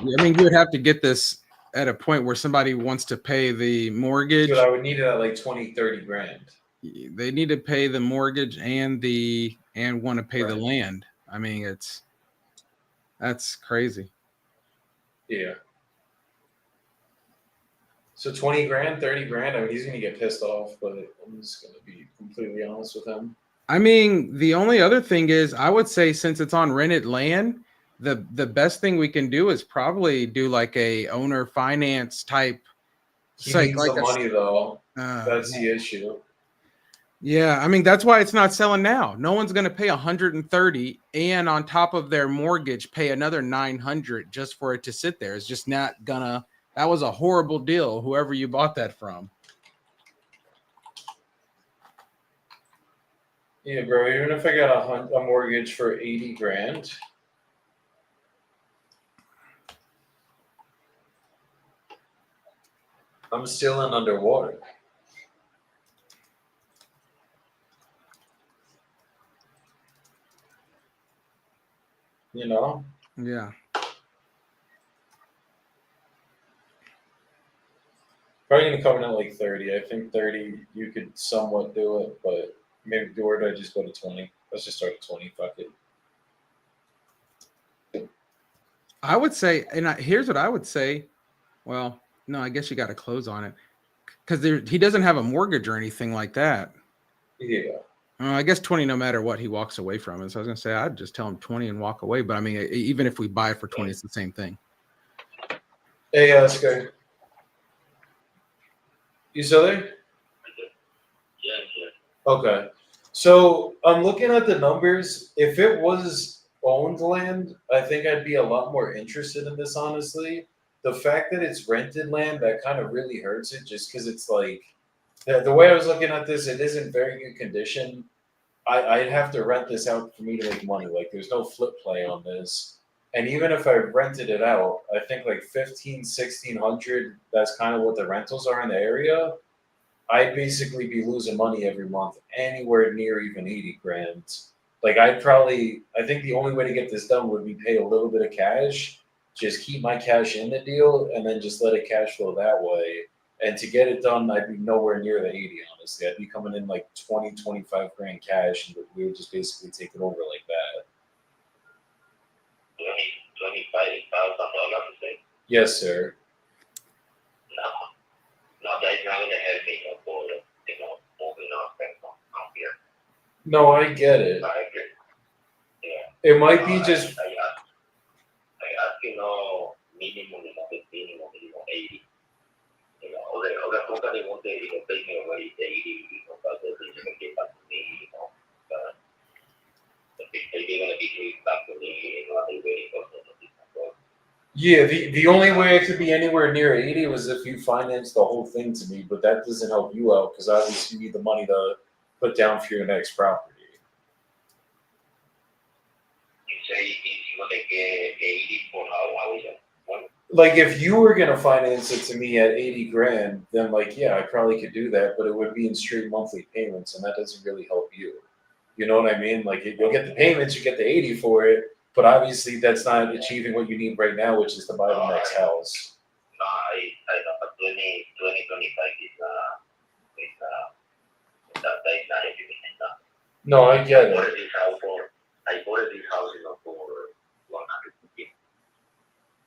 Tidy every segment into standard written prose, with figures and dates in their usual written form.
I mean, you would have to get this at a point where somebody wants to pay the mortgage. Dude, I would need it at like 20, 30 grand. They need to pay the mortgage and want to pay the Right. land. I mean, that's crazy. Yeah. So 20 grand, 30 grand. I mean, he's gonna get pissed off, but I'm just gonna be completely honest with him. I mean, the only other thing is, I would say since it's on rented land, the best thing we can do is probably do like a owner finance type. He needs like the money though. uh, That's the issue. Yeah, I mean that's why it's not selling now. No one's going to pay 130 and on top of their mortgage pay another 900 just for it to sit there. It's just not gonna. That was a horrible deal, whoever you bought that from. Yeah, bro. Even if I got a mortgage for 80 grand, I'm still in underwater. You know? Yeah. Probably gonna come in at like 30. I think 30 you could somewhat do it, but maybe or do I just go to 20? Let's just start at 20. Fuck it. I would say, and here's what I would say. Well, no, I guess you got to close on it because he doesn't have a mortgage or anything like that. Yeah. I guess 20, no matter what he walks away from it. So I was gonna say I'd just tell him 20 and walk away. But I mean, even if we buy it for 20, it's the same thing. Hey, Oscar. You still there? Yeah. Okay. So I'm looking at the numbers. If it was owned land, I think I'd be a lot more interested in this, honestly. The fact that it's rented land, that kind of really hurts it just because it's like the way I was looking at this, it isn't very good condition. I'd have to rent this out for me to make money. Like there's no flip play on this. And even if I rented it out, I think like 15, 1600, that's kind of what the rentals are in the area. I'd basically be losing money every month, anywhere near even 80 grand. Like I think the only way to get this done would be pay a little bit of cash, just keep my cash in the deal, and then just let it cash flow that way. And to get it done, I'd be nowhere near the 80, honestly. I'd be coming in like 20, 25 grand cash, and we would just basically take it over like that. $25,000. Yes, sir. No, that's not gonna help me for moving on here. No, I get it. Yeah. It might be just. I ask minimum 80. Other company want to pay me already 80, but they get back to me, but they're gonna be back to me, they're waiting for something. Yeah, the only way I could be anywhere near 80 was if you financed the whole thing to me, but that doesn't help you out because obviously you need the money to put down for your next property. You say if you want to get 80 for how is it? Like if you were gonna finance it to me at 80 grand, then like yeah, I probably could do that, but it would be in straight monthly payments, and that doesn't really help you. You know what I mean? Like you'll get the payments, you get the 80 for it, but obviously that's not achieving what you need right now, which is to buy the next house. No, I know, but 2025 is not everything. No, I get it. I bought this house for 150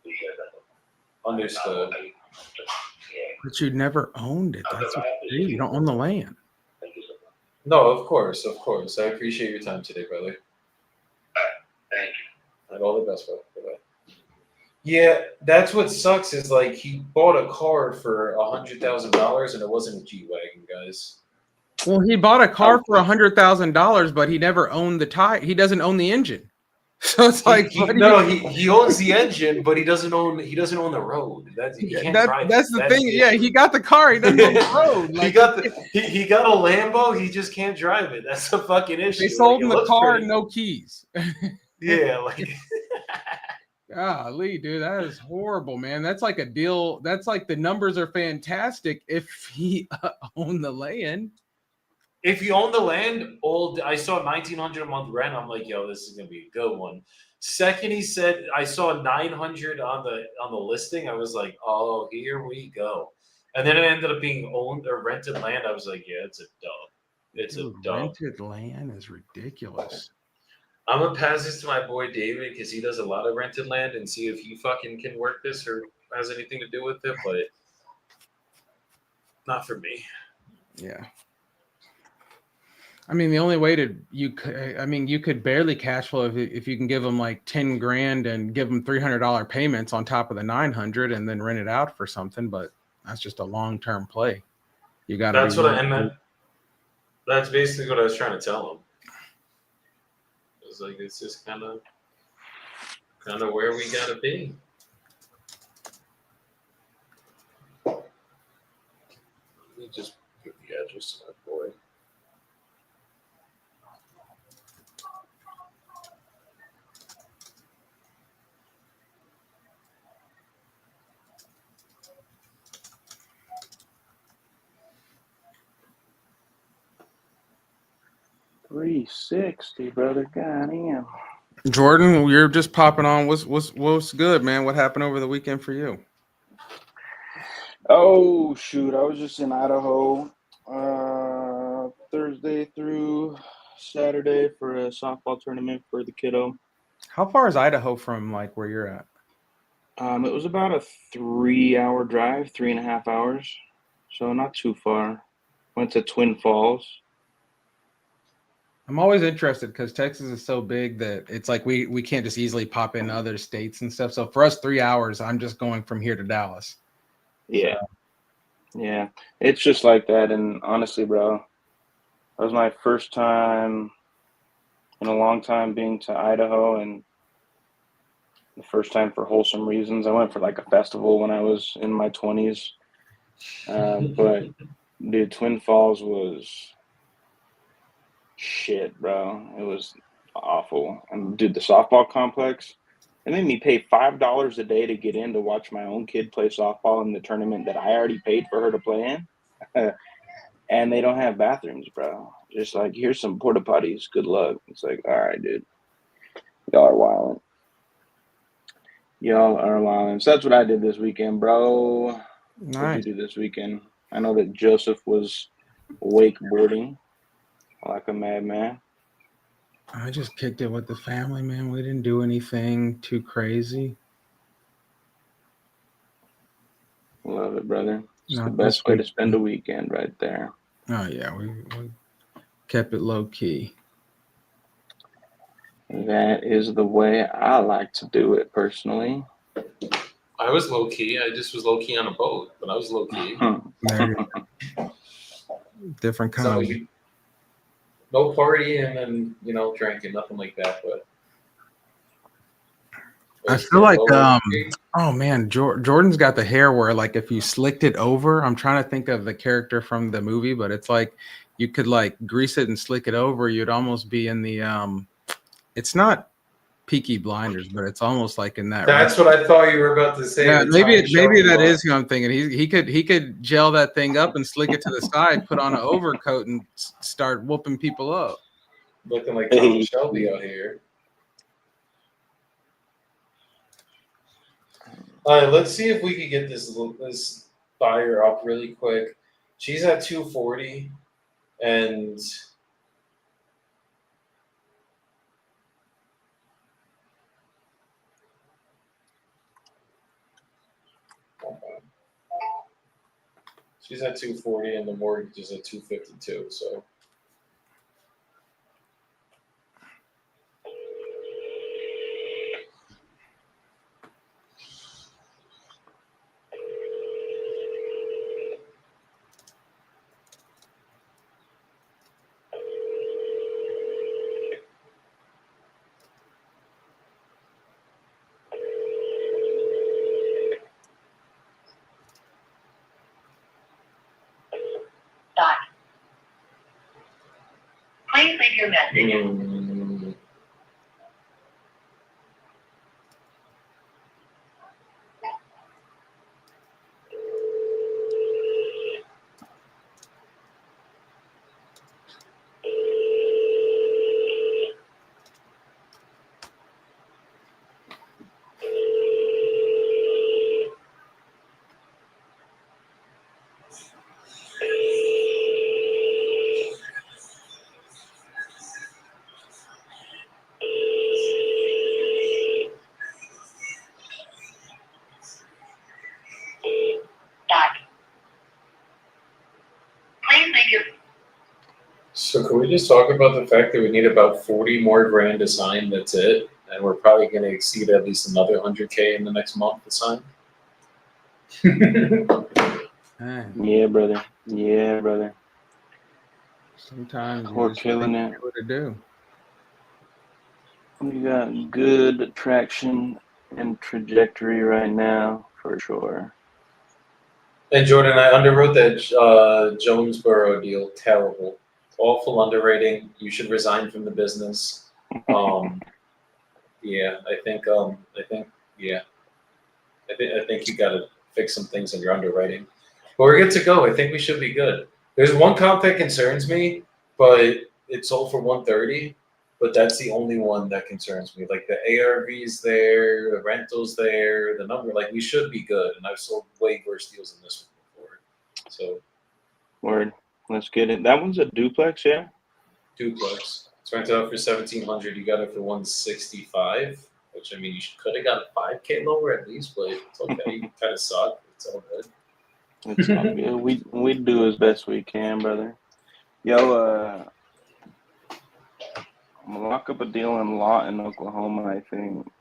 2 years ago. Understood. But you never owned it. That's what you don't own the land. Thank you so much. No, of course. I appreciate your time today, brother. Thank you. And all the best, brother. Bye-bye. Yeah, that's what sucks is like he bought a car for $100,000 and it wasn't a G-Wagon, guys. Well, he bought a car for $100,000, but he never owned the tire. He doesn't own the engine. So it's like he owns the engine, but he doesn't own the road. He can't drive. That's the thing. Yeah, he got the car. He doesn't own the road. Like, he got a Lambo. He just can't drive it. That's the fucking issue. They sold him the car and no keys. Yeah, like. Golly, dude, that is horrible, man. That's like a deal. That's like the numbers are fantastic if he owned the land. If you own the land, I saw $1,900 a month rent. I'm like, yo, this is gonna be a good one. Second, he said I saw 900 on the listing. I was like, oh, here we go. And then it ended up being owned or rented land. I was like, yeah, it's a dub. It's Dude, a dub. rented land is ridiculous. I'm gonna pass this to my boy David because he does a lot of rented land and see if he fucking can work this or has anything to do with it, but not for me. Yeah. I mean, the only way you could barely cash flow if you can give them like 10 grand and give them $300 payments on top of the 900 and then rent it out for something. But that's just a long-term play. You got to. That's basically what I was trying to tell him. It was like, it's just kind of where we gotta be. Let me just put the address to my boy. $360, brother. Goddamn. Jordan, you're just popping on. What's good, man? What happened over the weekend for you? Oh shoot, I was just in Idaho Thursday through Saturday for a softball tournament for the kiddo. How far is Idaho from like where you're at? It was about a 3-hour drive, 3.5 hours, so not too far. Went to Twin Falls. I'm always interested because Texas is so big that it's like we can't just easily pop in other states and stuff. So for us, 3 hours, I'm just going from here to Dallas. Yeah. Yeah. It's just like that. And honestly, bro, that was my first time in a long time being to Idaho, and the first time for wholesome reasons. I went for like a festival when I was in my 20s. But dude, Twin Falls was shit, bro. It was awful. And dude, the softball complex, they made me pay $5 a day to get in to watch my own kid play softball in the tournament that I already paid for her to play in. And they don't have bathrooms, bro. Just like, here's some porta potties. Good luck. It's like, all right, dude. Y'all are wilding. Y'all are wilding. So that's what I did this weekend, bro. Nice. What did you do this weekend? I know that Joseph was wakeboarding like a madman. I just kicked it with the family, man. We didn't do anything too crazy. Love it, brother. It's the Not best this way to week. spend a weekend right there. Oh yeah, we kept it low key. That is the way I like to do it personally. I was low key. I just was low key on a boat, but I was low key. There you go. Different kind So of. no party and then drinking, nothing like that. But I feel like oh man, Jordan's got the hair where like if you slicked it over, I'm trying to think of the character from the movie, but it's like you could like grease it and slick it over. You'd almost be in the it's not Peaky Blinders, but it's almost like in that. That's what I thought you were about to say. Yeah, maybe that is who I'm thinking. He could gel that thing up and slick it to the side, put on an overcoat, and start whooping people up. Looking like Tom Shelby out here. All right, let's see if we can get this buyer up really quick. She's at 240, and she's at 240, and the mortgage is at 252. So. Please leave your message. So can we just talk about the fact that we need about 40 more grand to sign? That's it, and we're probably going to exceed at least another 100K in the next month to sign. Man, Yeah, brother. Yeah, brother. sometimes you We're just killing gotta it. do what to do. We got good traction and trajectory right now, for sure. And Jordan, I underwrote that Jonesboro deal. Terrible, awful underwriting. You should resign from the business. Yeah, I think yeah, I think you got to fix some things in your underwriting. But we're good to go. I think we should be good. There's one comp that concerns me, but it sold for 130. But that's the only one that concerns me. Like the ARV's there, the rentals there, the number. Like we should be good. And I've sold way worse deals than this one before. So Word. Let's get it. That one's a duplex, yeah? duplex. It's rented out for 1,700. You got it for 165. Which I mean, you could have got 5K lower at least, but it's okay. You kind of suck. It's all good. It's all good. We do as best we can, brother. Yo, I'm gonna lock up a deal in Lawton, Oklahoma, I think.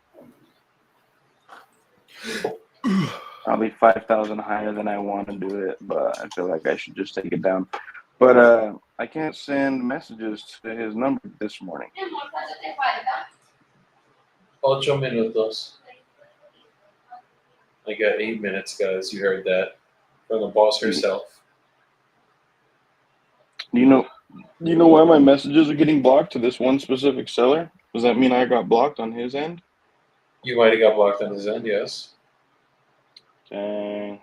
Probably 5,000 higher than I want to do it, but I feel like I should just take it down. But I can't send messages to his number this morning. 8 minutos. I got 8 minutes, guys. You heard that from the boss herself. You know why my messages are getting blocked to this one specific seller? Does that mean I got blocked on his end? You might have got blocked on his end, yes. Dang.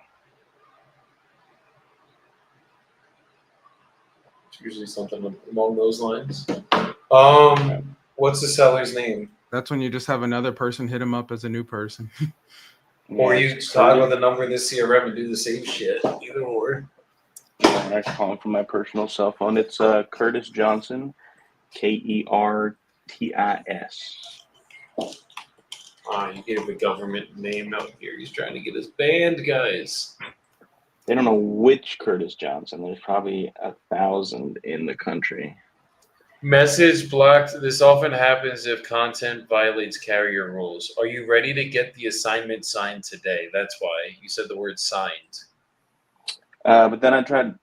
It's usually something along those lines. What's the seller's name? That's when you just have another person hit him up as a new person. Or Yeah, you toggle the number in the CRM and do the same shit. Either or. I call him from my personal cell phone. It's Curtis Johnson, Kertis. You gave a government name out here. He's trying to get us banned, guys. They don't know which Curtis Johnson. There's probably 1,000 in the country. Message blocked. This often happens if content violates carrier rules. Are you ready to get the assignment signed today? That's why you said the word signed. But then I tried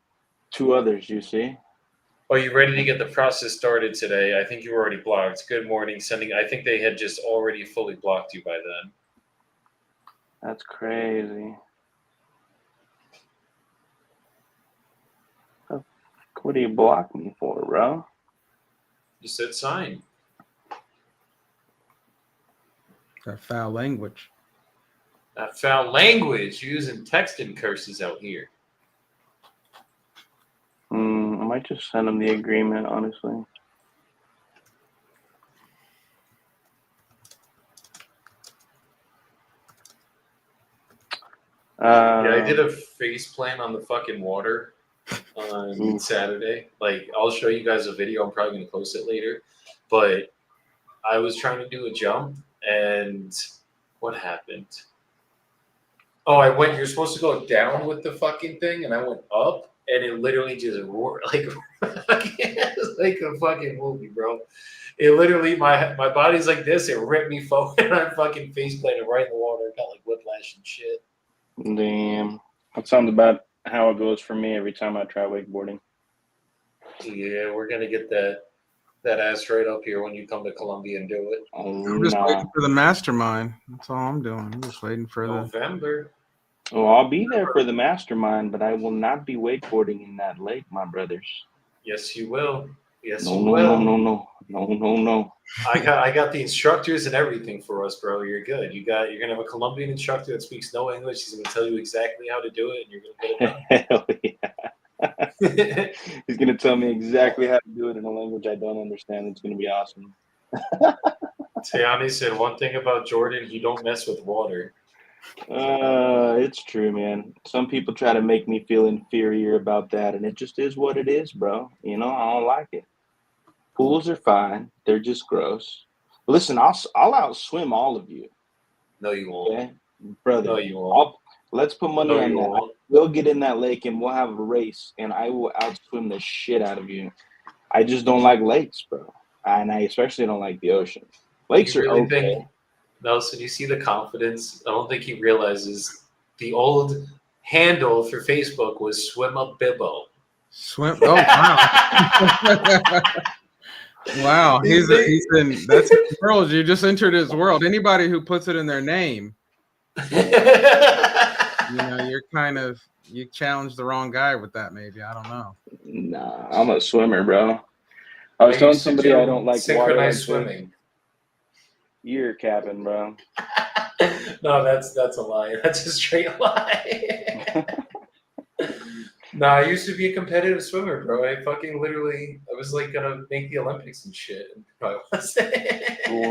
2 others, you see? Are you ready to get the process started today? I think you were already blocked. Good morning. Sending. I think they had just already fully blocked you by then. That's crazy. What do you block me for, bro? You said sign. That foul language. That foul language. You're using texting curses out here. I might just send him the agreement, honestly. Yeah, I did a face plant on the fucking water on Saturday. Like, I'll show you guys a video. I'm probably going to post it later. But I was trying to do a jump, and what happened? Oh, you're supposed to go down with the fucking thing, and I went up, and it literally just roared like a fucking movie, bro. It literally, my body's like this. It ripped me forward, and I fucking face planted right in the water. Got like whiplash and shit. Damn. That sounds about how it goes for me every time I try wakeboarding. Yeah, we're gonna get that ass right up here when you come to Columbia and do it. I'm just waiting for the mastermind. That's all I'm doing. I'm just waiting for November. Well, I'll be there for the mastermind, but I will not be wakeboarding in that lake, my brothers. Yes, you will. Yes, No, you no, will. no. I got the instructors and everything for us, bro. You're good. You're gonna have a Colombian instructor that speaks no English. He's gonna tell you exactly how to do it, and you're gonna get it Hell yeah. He's going to tell me exactly how to do it in a language I don't understand. It's going to be awesome. Tiani said one thing about Jordan: he don't mess with water. It's true, man. Some people try to make me feel inferior about that, and it just is what it is, bro. You know, I don't like it. Pools are fine. They're just gross. Listen, I'll outswim all of you. No, you won't. Okay? Brother. No, you won't. Let's put money on that. We'll get in that lake and we'll have a race, and I will outswim the shit out of you. I just don't like lakes, bro. And I especially don't like the ocean. Lakes You are really okay. think, Nelson, you see the confidence? I don't think he realizes the old handle for Facebook was Swim Up Bibbo. Swim. Oh wow. Wow. He's in that's his world. You just entered his world. Anybody who puts it in their name, you're kind of you challenged the wrong guy with that, maybe. I don't know. Nah, I'm a swimmer, bro. I was telling somebody I don't like water synchronized like this. swimming. You're capping, bro. No, that's a lie. That's a straight lie. No, I used to be a competitive swimmer, bro. I was like gonna make the Olympics and shit. I wasn't.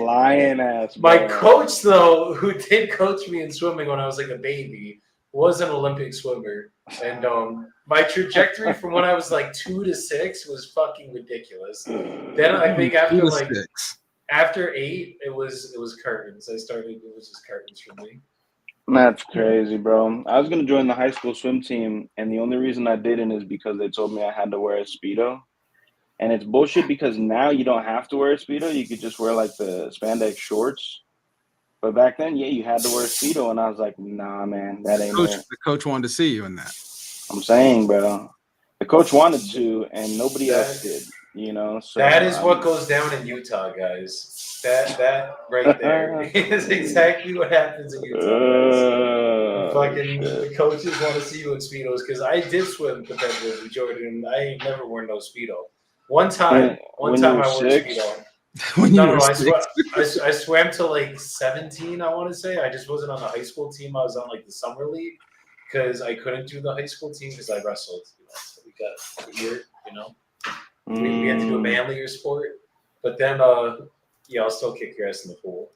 Lion ass. My bro. coach, though, who did coach me in swimming when I was like a baby, was an Olympic swimmer, and my trajectory from when I was like 2 to 6 was fucking ridiculous. Then I think after 2 to like 6. after 8, it was curtains. It was just curtains for me. That's crazy, bro. I was gonna join the high school swim team, and the only reason I didn't is because they told me I had to wear a Speedo. And it's bullshit because now you don't have to wear a Speedo. You could just wear like the spandex shorts. But back then, yeah, you had to wear a Speedo, and I was like, nah, man, that ain't it. The coach wanted to see you in that. I'm saying, bro. The coach wanted to, and nobody else did. So that is what goes down in Utah, guys. That right there is exactly what happens in Utah. Fucking the coaches want to see you in Speedos because I did swim competitively, Jordan, and I ain't never worn no Speedo. One time I wore a Speedo. I swam till like 17, I want to say. I just wasn't on the high school team. I was on like the summer league because I couldn't do the high school team because I wrestled. So we got a year, We had to do a manlier sport. But then, I'll still kick your ass in the pool.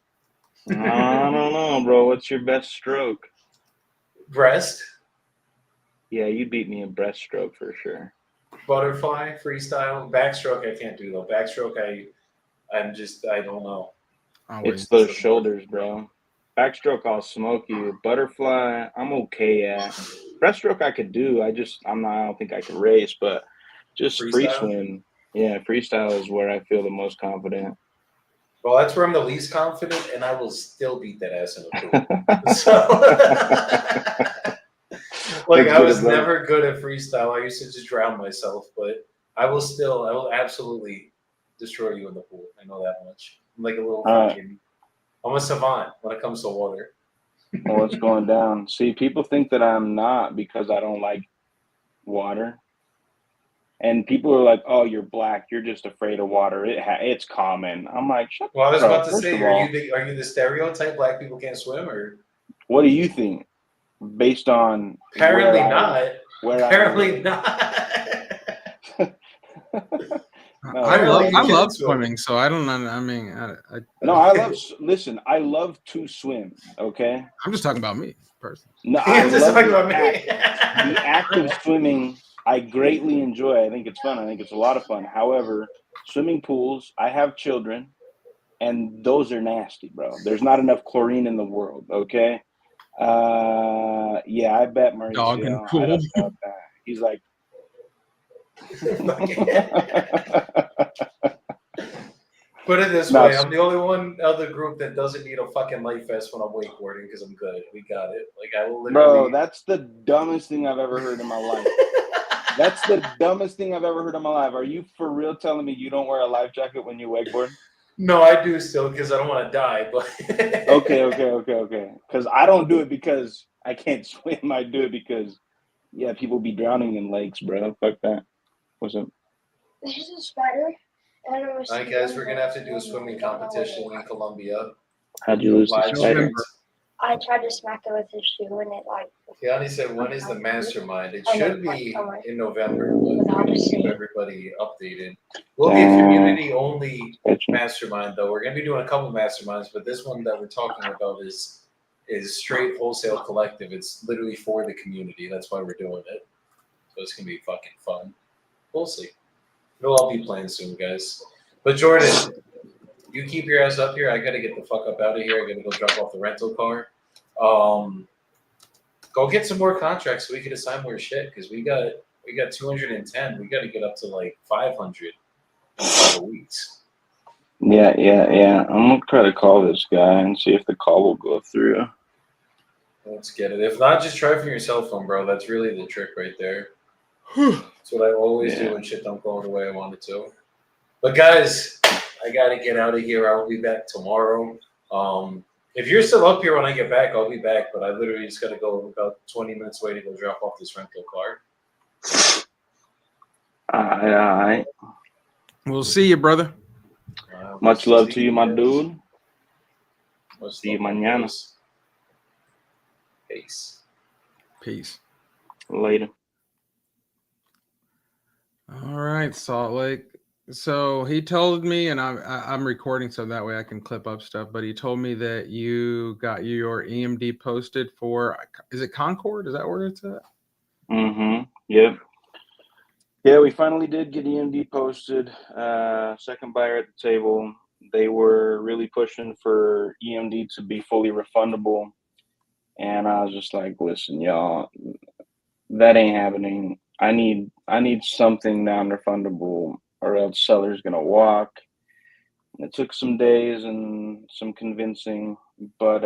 I don't know, bro. What's your best stroke? Breast. Yeah, you beat me in breaststroke for sure. Butterfly, freestyle, backstroke. I can't do though. Backstroke, I don't know. It's those shoulders, bro. Backstroke, I'll smoke you. Butterfly, I'm okay at. Breaststroke, I could do. I don't think I could race, but just free swim. Yeah, freestyle is where I feel the most confident. Well, that's where I'm the least confident, and I will still beat that ass in the pool. So, I was never good at freestyle. I used to just drown myself, but I will absolutely destroy you in the pool. I know that much. I'm like a little I'm a savant when it comes to water. Well, it's going down. See, people think that I'm not because I don't like water. And people are like, "Oh, you're black. You're just afraid of water. It's common." I'm like, "Shut up." Well, I was about to say, are you the stereotype black people can't swim, or what do you think? Based on apparently not. Apparently not. No, I love swimming, so I don't know. I mean, I love to swim. Okay, I'm just talking about me personally. No, I'm just talking about me. The act of swimming, I greatly enjoy. I think it's fun. I think it's a lot of fun. However, swimming pools, I have children, and those are nasty, bro. There's not enough chlorine in the world. Okay. Yeah, I bet Mauricio. Dog in pool. I don't know about that. He's like. Put it this way, I'm the only one of the group that doesn't need a fucking life vest when I'm wakeboarding because I'm good. We got it. Like I will literally. Bro, that's the dumbest thing I've ever heard in my life. That's the dumbest thing I've ever heard in my life. Are you for real telling me you don't wear a life jacket when you wakeboard? No, I do still because I don't want to die. But okay. Because I don't do it because I can't swim. I do it because people be drowning in lakes, bro. Fuck that. What's up? There's a spider. All right, guys, we're gonna have to do a swimming competition in Colombia. How'd you lose the spider? I tried to smack it with his shoe and it like. Keani said, "When is the mastermind?" It should be in November, but we're gonna keep everybody updated. We'll be a community-only mastermind, though. We're gonna be doing a couple masterminds, but this one that we're talking about is straight wholesale collective. It's literally for the community. That's why we're doing it. So it's gonna be fucking fun. We'll see. It'll all be planned soon, guys. But Jordan, you keep your ass up here. I gotta get the fuck up out of here. I gotta go drop off the rental car. Go get some more contracts so we can assign more shit because we got 210. We got to get up to like 500. in a couple weeks. Yeah. I'm gonna try to call this guy and see if the call will go through. Let's get it. If not, just try from your cell phone, bro. That's really the trick right there. That's what I always do when shit don't go the way I want it to. But guys, I gotta get out of here. I will be back tomorrow. If you're still up here when I get back, I'll be back. But I literally just gotta go about 20 minutes away to go drop off this rental car. All right. We'll see you, brother. Much love to you, my dude. Much See you love, mañana. guys. Peace. Peace. Later. All right, Salt Lake. So he told me, and I'm recording so that way I can clip up stuff. But he told me that you got your EMD posted for, is it Concord? Is that where it's at? Mm-hmm. Yep. Yeah, we finally did get EMD posted. Second buyer at the table. They were really pushing for EMD to be fully refundable. And I was just like, listen, y'all, that ain't happening. I need something non-refundable or else seller's gonna walk. It took some days and some convincing, but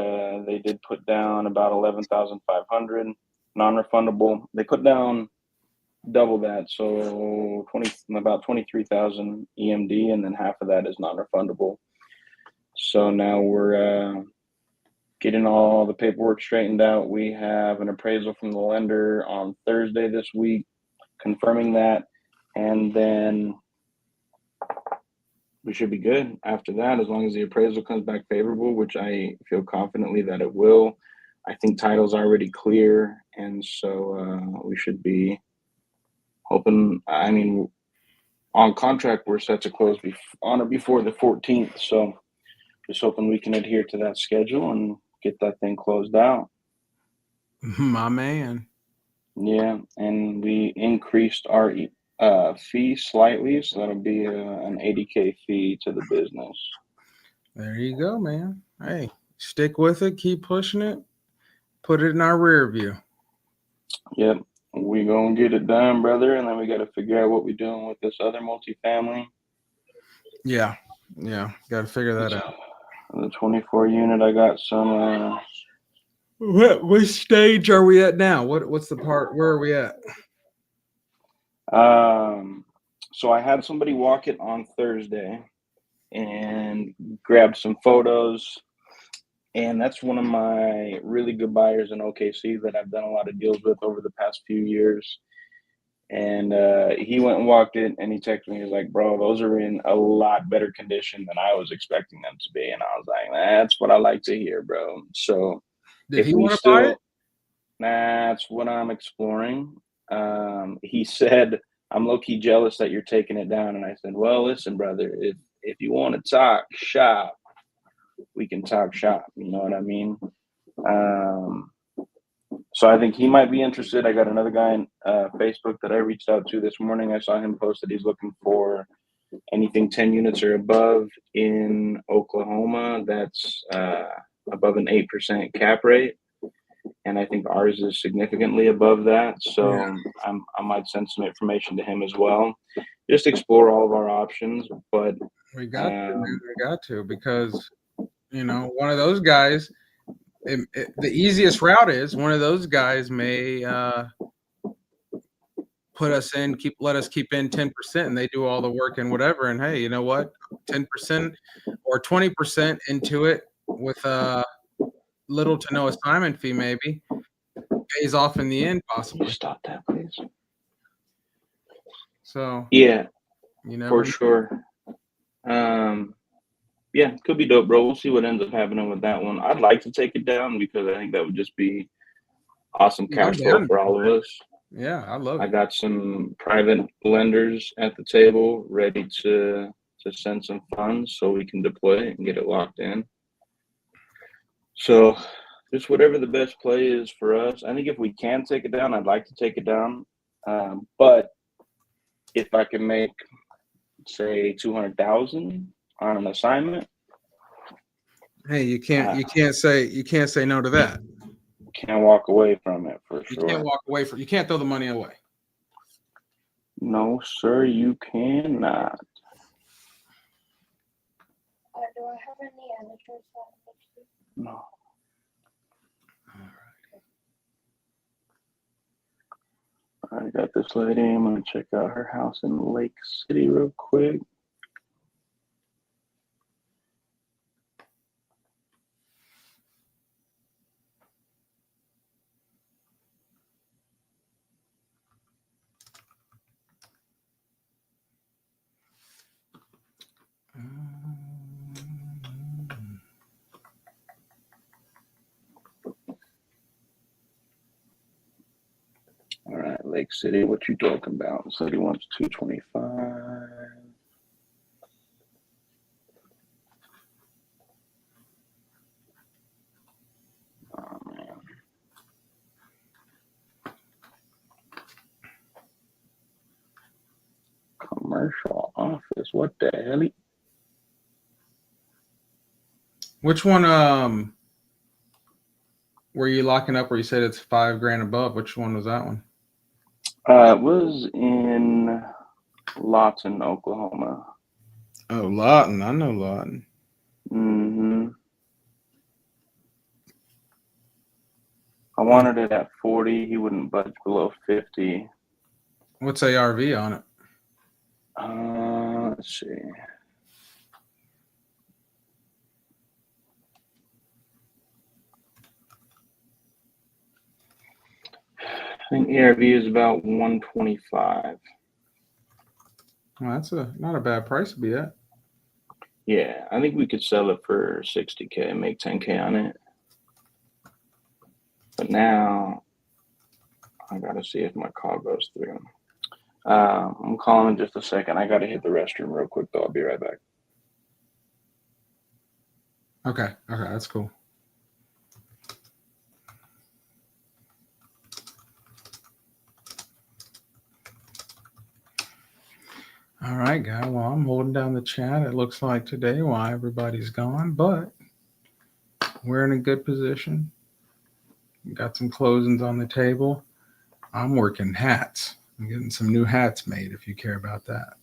they did put down about $11,500 non-refundable. They put down double that, so about 23,000 EMD, and then half of that is non-refundable. So now we're getting all the paperwork straightened out. We have an appraisal from the lender on Thursday this week, confirming that, and then we should be good after that, as long as the appraisal comes back favorable, which I feel confidently that it will. I think title's already clear, and so we should be hoping. I mean, on contract, we're set to close on or before the 14th, so just hoping we can adhere to that schedule and get that thing closed out. My man. Yeah, and we increased our fee slightly, so that'll be an $80K fee to the business. There you go, man. Hey, stick with it. Keep pushing it. Put it in our rear view. Yep, we gonna get it done, brother, and then we got to figure out what we're doing with this other multifamily. Yeah, got to figure that out. The 24 unit, I got some. What stage are we at now? What's the part? Where are we at? So I had somebody walk it on Thursday and grabbed some photos, and that's one of my really good buyers in OKC that I've done a lot of deals with over the past few years. And he went and walked it, and he texted me. He was like, bro, those are in a lot better condition than I was expecting them to be. And I was like, that's what I like to hear, bro. So Did he want to buy it? That's what I'm exploring. He said, I'm low-key jealous that you're taking it down. And I said, well, listen, brother, if you want to talk shop, we can talk shop. You know what I mean? So I think he might be interested. I got another guy on Facebook that I reached out to this morning. I saw him post that he's looking for anything 10 units or above in Oklahoma. That's above an 8% cap rate. And I think ours is significantly above that. So I might send some information to him as well. Just explore all of our options. But we got to, man. We got to, because, one of those guys, the easiest route is one of those guys may put us in, let us keep in 10%, and they do all the work and whatever. And hey, you know what? 10% or 20% into it with little to no assignment fee maybe pays off in the end, possibly. Stop that, please. So yeah, for sure. Yeah, could be dope, bro. We'll see what ends up happening with that one. I'd like to take it down because I think that would just be awesome cash flow for all of us. Yeah, I love it. I got some private lenders at the table ready to send some funds so we can deploy it and get it locked in. So just whatever the best play is for us. I think if we can take it down, I'd like to take it down. But if I can make, say, $200,000 on an assignment, hey, you can't say no to that. Can't walk away from it for sure. You can't walk away from. You can't throw the money away. No, sir, you cannot. Do I have any other shirts that I need to? No. I got this lady. I'm gonna check out her house in Lake City real quick. All right, Lake City. What you talking about? This lady wants 225. Oh man. Commercial office. What the hell? Which one were you locking up where you said it's $5,000 above? Which one was that one? It was in Lawton, Oklahoma. Oh, Lawton. I know Lawton. Mm-hmm. I wanted it at 40. He wouldn't budge below 50. What's ARV on it? Let's see. I think ARV is about 125. Well, that's not a bad price to be at. Yeah, I think we could sell it for 60K and make 10K on it. But now I gotta see if my call goes through. I'm calling in just a second. I gotta hit the restroom real quick though. I'll be right back. Okay, that's cool. All right, guy. Well, I'm holding down the chat. It looks like today why everybody's gone, but we're in a good position. We got some closings on the table. I'm working hats. I'm getting some new hats made if you care about that.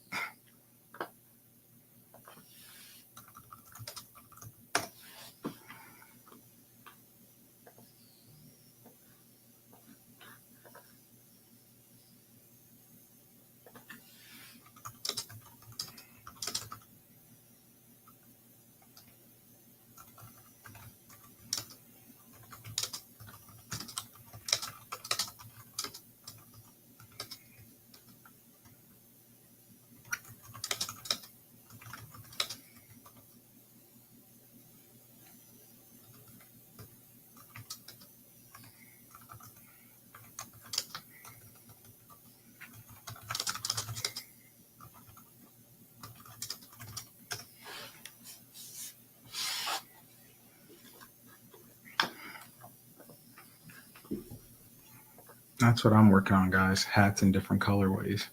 That's what I'm working on, guys. Hats in different colorways.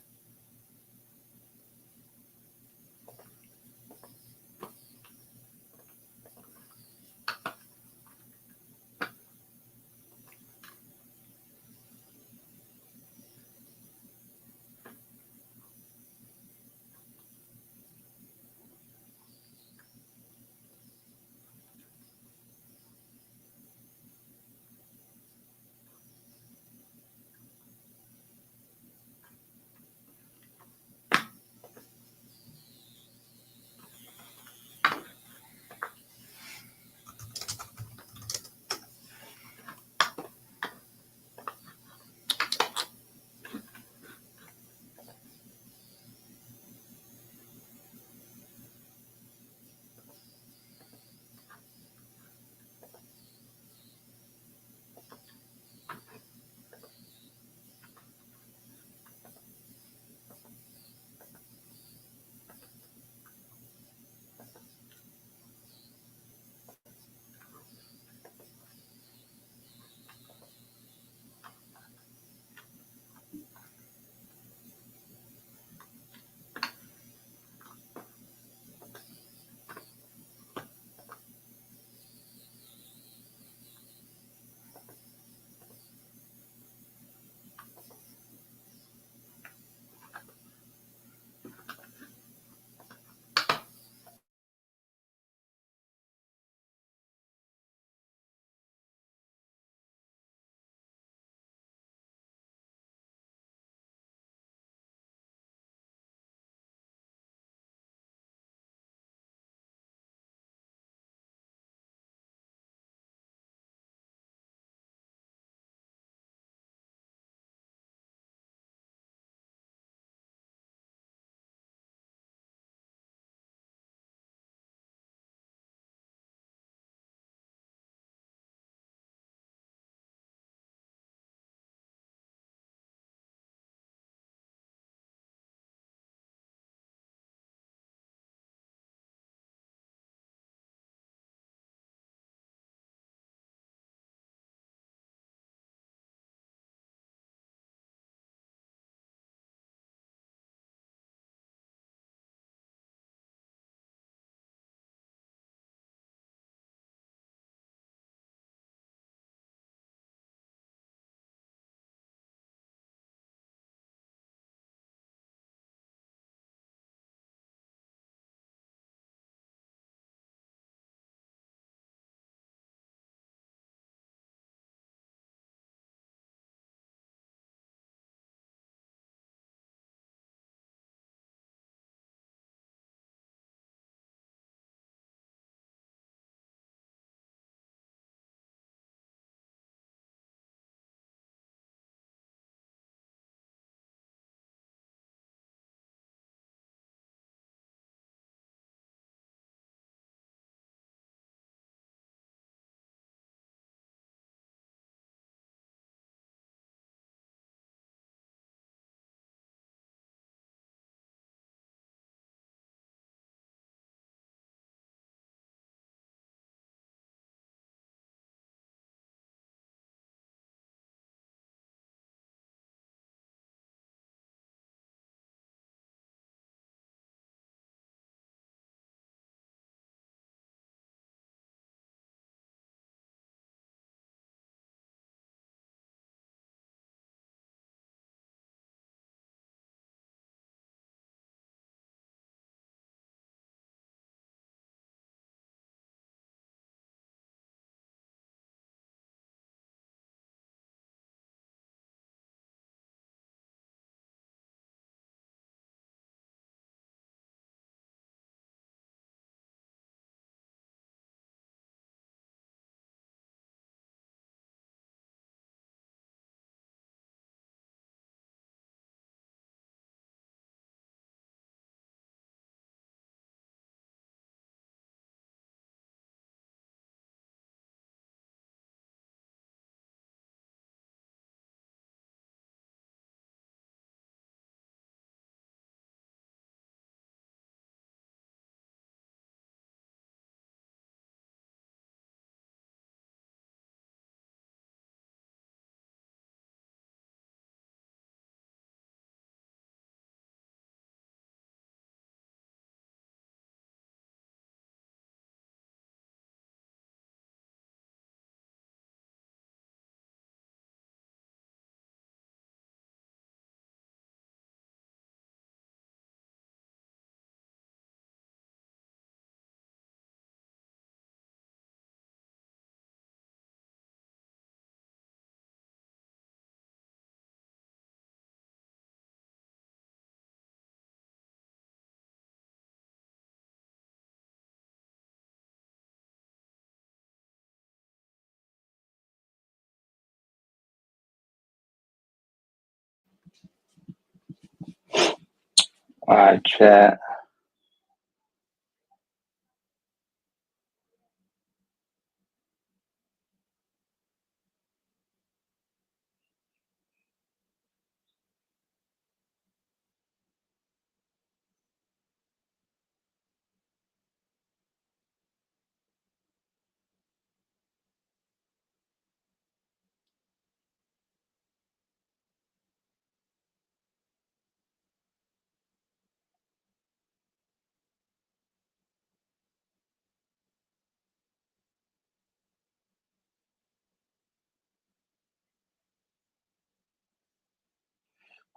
All right, chat.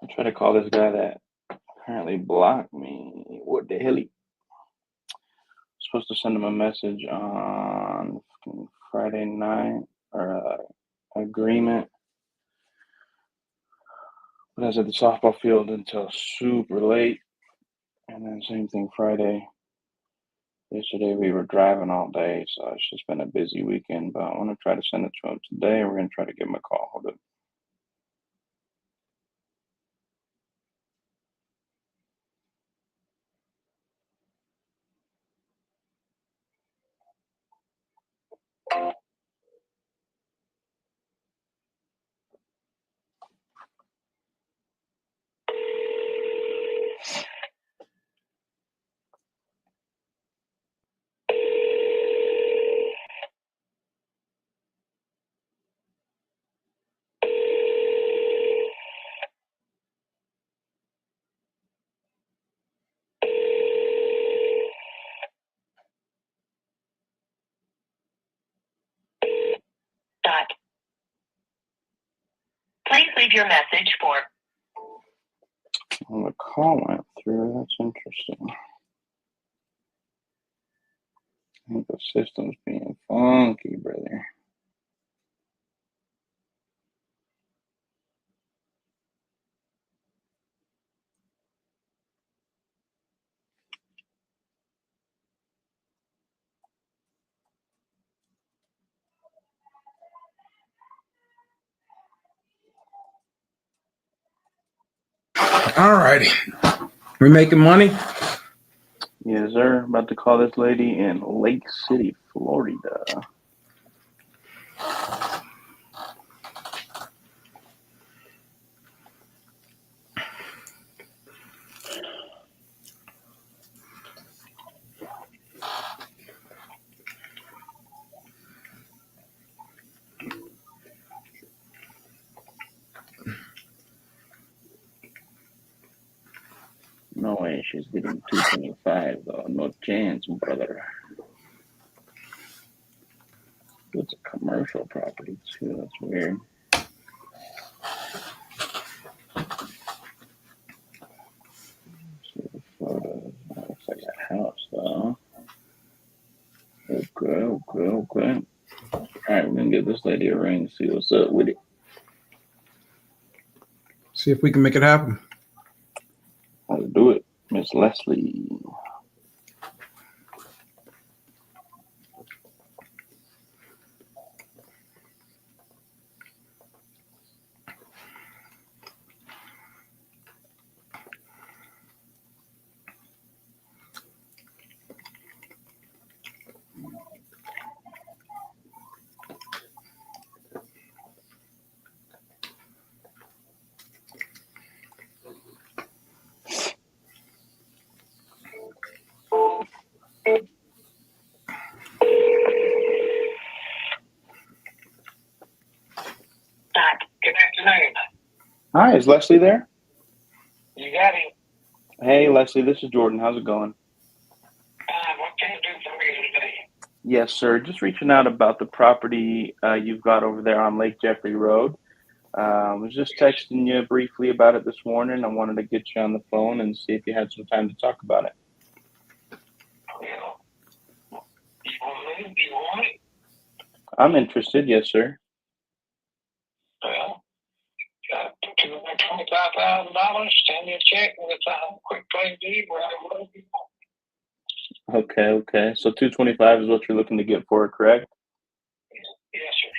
I try to call this guy that apparently blocked me. What the hell? Supposed to send him a message on Friday night or agreement. But I was at the softball field until super late. And then same thing Friday. Yesterday we were driving all day, so it's just been a busy weekend. But I want to try to send it to him today. We're going to try to give him a call. Hold up. Dot. Please leave your message for. Well, the call went through. That's interesting. I think the system's being funky, brother. All righty. We making money? Yes, sir. About to call this lady in Lake City, Florida. No way she's getting 225 though. No chance, brother. It's a commercial property too. That's weird. See the photos. That looks like a house though. Okay. Alright, we're gonna give this lady a ring, see what's up with it. See if we can make it happen. Let's do it. Miss Leslie. Dot. Good afternoon. Hi, is Leslie there? You got him. Hey, Leslie, this is Jordan. How's it going? What can I do for you today? Yes, sir. Just reaching out about the property you've got over there on Lake Jeffrey Road. Was just texting you briefly about it this morning. I wanted to get you on the phone and see if you had some time to talk about it. Well, you want it? I'm interested. Yes, sir. Well, $225,000. Send me a check with a quick claim deed where I will be. Okay. So 225 is what you're looking to get for it, correct? Yes, sir.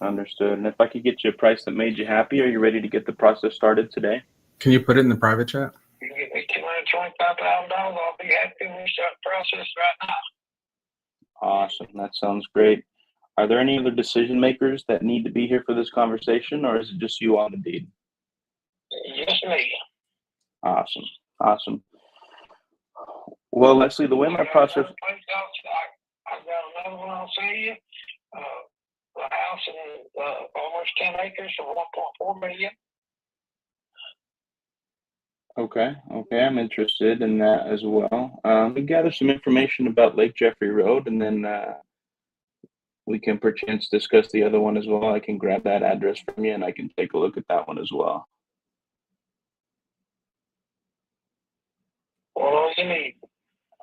Understood. And if I could get you a price that made you happy, are you ready to get the process started today? Can you put it in the private chat? You can give me $225,000 $25,000, I'll be happy when we start the process right now. Awesome. That sounds great. Are there any other decision makers that need to be here for this conversation, or is it just you on the deed? Just me. Awesome. Awesome. Well, Leslie, the way my process. I've got another one I'll see you. The house in almost 10 acres for 1.4 million. Okay. I'm interested in that as well. We gather some information about Lake Jeffrey Road, and then we can perchance discuss the other one as well. I can grab that address from you, and I can take a look at that one as well. What do you need?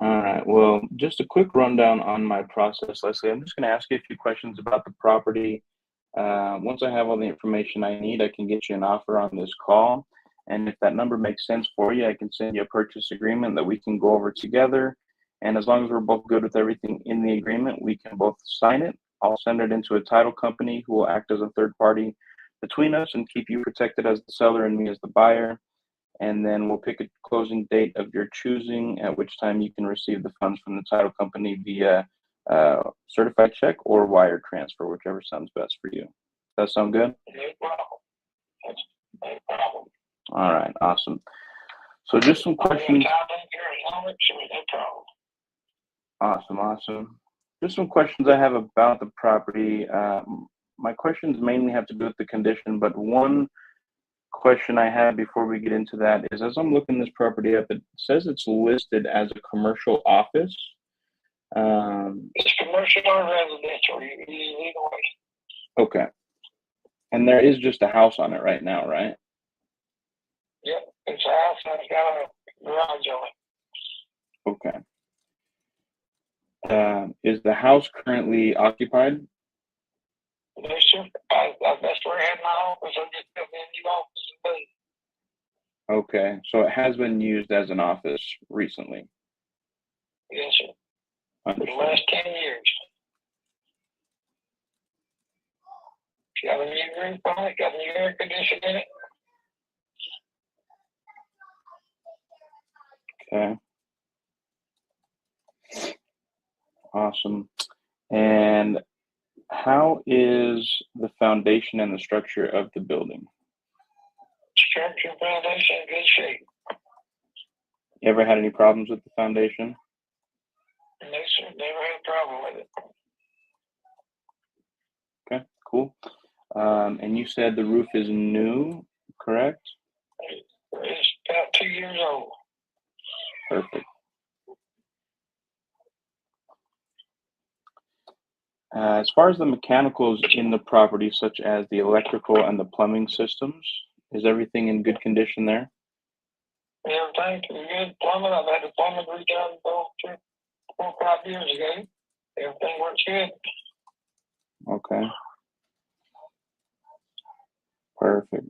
All right. Well, just a quick rundown on my process, Leslie. I'm just going to ask you a few questions about the property. Once I have all the information I need, I can get you an offer on this call. And if that number makes sense for you, I can send you a purchase agreement that we can go over together. And as long as we're both good with everything in the agreement, we can both sign it. I'll send it into a title company who will act as a third party between us and keep you protected as the seller and me as the buyer. And then we'll pick a closing date of your choosing, at which time you can receive the funds from the title company via certified check or wire transfer, whichever sounds best for you. Does that sound good? No problem. That's no problem. All right, awesome. So just some questions. No problem. Awesome. Just some questions I have about the property. My questions mainly have to do with the condition, but one question I have before we get into that is, as I'm looking this property up, it says it's listed as a commercial office. It's commercial or residential, either way. Okay. And there is just a house on it right now, right? Yep, it's a house and it's got a garage on it. Okay. Is the house currently occupied? No, sir. That's where I had my office. I just got me a new office today. Okay, so it has been used as an office recently. Yes, sir. For the Understood. last 10 years. It's got a new roof on it, got a new air conditioning in it. Okay. Awesome. And how is the foundation and the structure of the building? Structure foundation in good shape. You ever had any problems with the foundation? No, sir. Never had a problem with it. Okay, cool. And you said the roof is new, correct? It's about 2 years old. Perfect. As far as the mechanicals in the property, such as the electrical and the plumbing systems, is everything in good condition there? Everything's good. Plumbing, I've had the plumbing redone about 4 or 5 years ago. Everything works good. Okay. Perfect.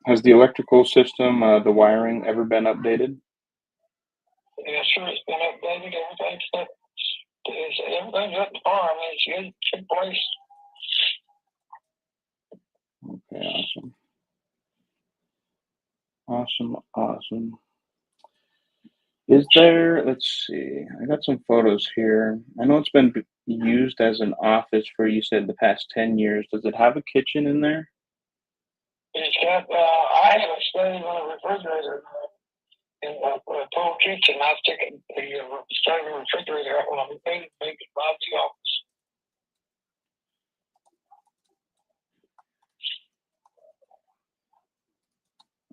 Has the electrical system, the wiring, ever been updated? Yeah, sure, it's been updated. Everything's up to par. I mean, it's good place. Okay, awesome. Is there, let's see, I got some photos here. I know it's been used as an office for, you said, the past 10 years. Does it have a kitchen in there? It's got, I have a stove on a refrigerator in the full kitchen. I stick the stove and refrigerator out when I'm in make it my new office.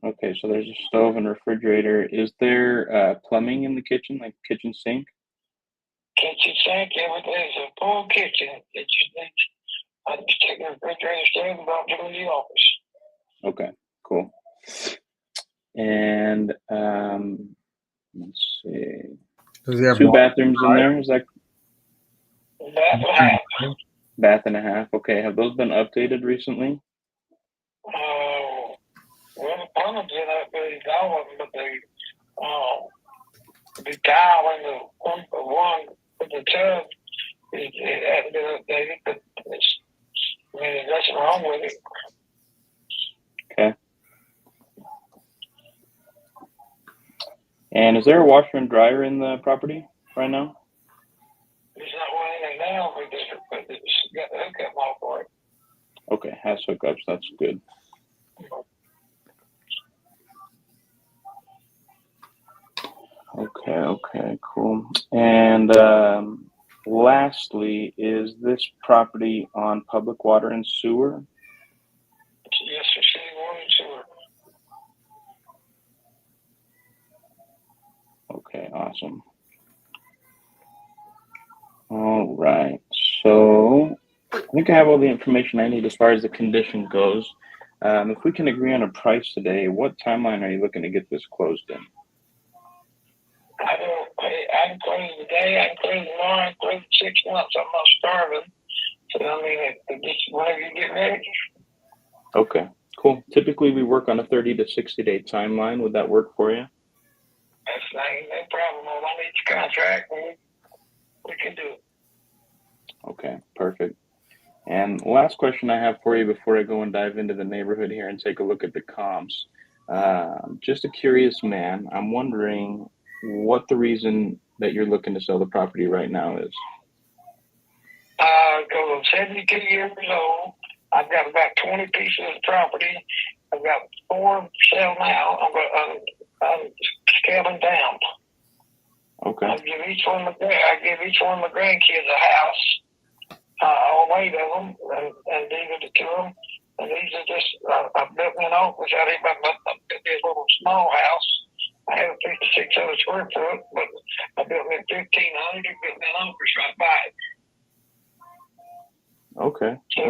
Okay, so there's a stove and refrigerator. Is there plumbing in the kitchen, like kitchen sink? Kitchen sink, everything's a full kitchen. It just needs, I just take the refrigerator stove and brought it to the new office. Okay, cool. And let's see, Does he have 2 water? bathrooms in there? Is that Bath and a half. bath and a half? Okay, have those been updated recently? Well, the plumbing's in updated all of them, but the tile in the one with the tub, it hasn't been updated, but it's, I mean, there's nothing wrong with it. Okay. And is there a washer and dryer in the property right now? There's not one in there now, but it's got the hookup all for it. Okay, has hookups. That's good. Okay, cool. And lastly, is this property on public water and sewer? Yes, for city water and sewer. Okay, awesome. All right, so I think I have all the information I need as far as the condition goes. If we can agree on a price today, what timeline are you looking to get this closed in? I can close today, I can close tomorrow, I can close in 6 months. I'm not starving. So, I mean, just whenever you get ready. Okay, cool. Typically, we work on a 30 to 60-day timeline. Would that work for you? That's no problem. I need the contract, and we can do it. Okay, perfect. And last question I have for you before I go and dive into the neighborhood here and take a look at the comps. Just a curious man. I'm wondering what the reason that you're looking to sell the property right now is. Because I'm 72 years old. I've got about 20 pieces of property. I've got 4 for sale now. I'm scaling down. Okay. I give each one of my grandkids a house. All 8 of them, and these are the 2 of them. And these are just, I built me an office out here, but I built me a little small house. I have 5,600 square foot, but I built me 1,500, built me an office right by it. Okay. So I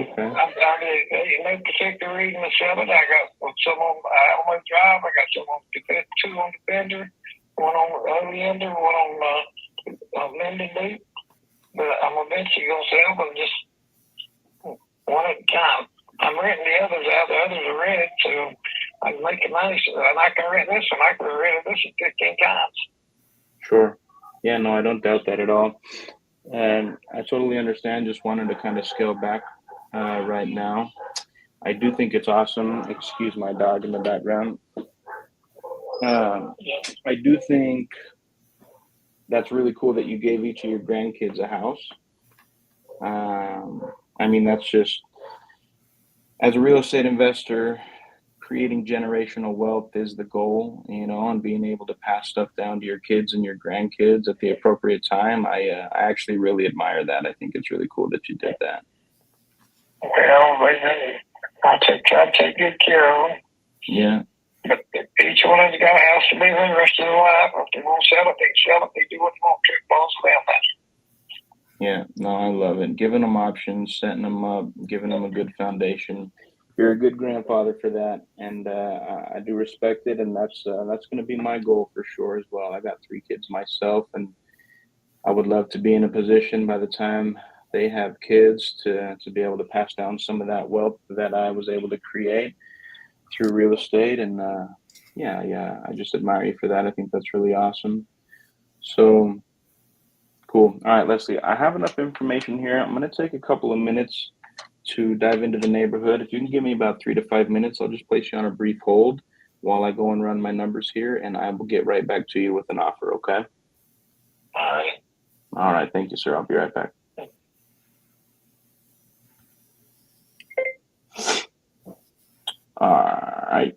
no particular reason to sell it. I got some on my drive. I got some on 2 on the fender, 1 on the other ender, 1 on Linden Loop. But I'm eventually gonna sell them just one at a time. I'm renting the others out. The others are rented, so I can make the money. And I can rent this one. I can rent this 15 times. Sure. Yeah, no, I don't doubt that at all. And I totally understand. Just wanted to kind of scale back right now. I do think it's awesome. Excuse my dog in the background. I do think that's really cool that you gave each of your grandkids a house. I mean, that's just, as a real estate investor, creating generational wealth is the goal, you know, and being able to pass stuff down to your kids and your grandkids at the appropriate time. I actually really admire that. I think it's really cool that you did that. Well, I take good care of them. Yeah. But each one of them got a house to live in the rest of their life. If they want to sell it, they can sell it. They do what they want to. It falls to them. Yeah, no, I love it. Giving them options, setting them up, giving them a good foundation. You're a good grandfather for that, and I do respect it. And that's going to be my goal for sure as well. I got 3 kids myself, and I would love to be in a position by the time they have kids to be able to pass down some of that wealth that I was able to create through real estate. And yeah, I just admire you for that. I think that's really awesome. So cool. All right, Leslie, I have enough information here. I'm going to take a couple of minutes to dive into the neighborhood. If you can give me about 3 to 5 minutes, I'll just place you on a brief hold while I go and run my numbers here, and I will get right back to you with an offer, okay? All right. All right, thank you, sir. I'll be right back. All right.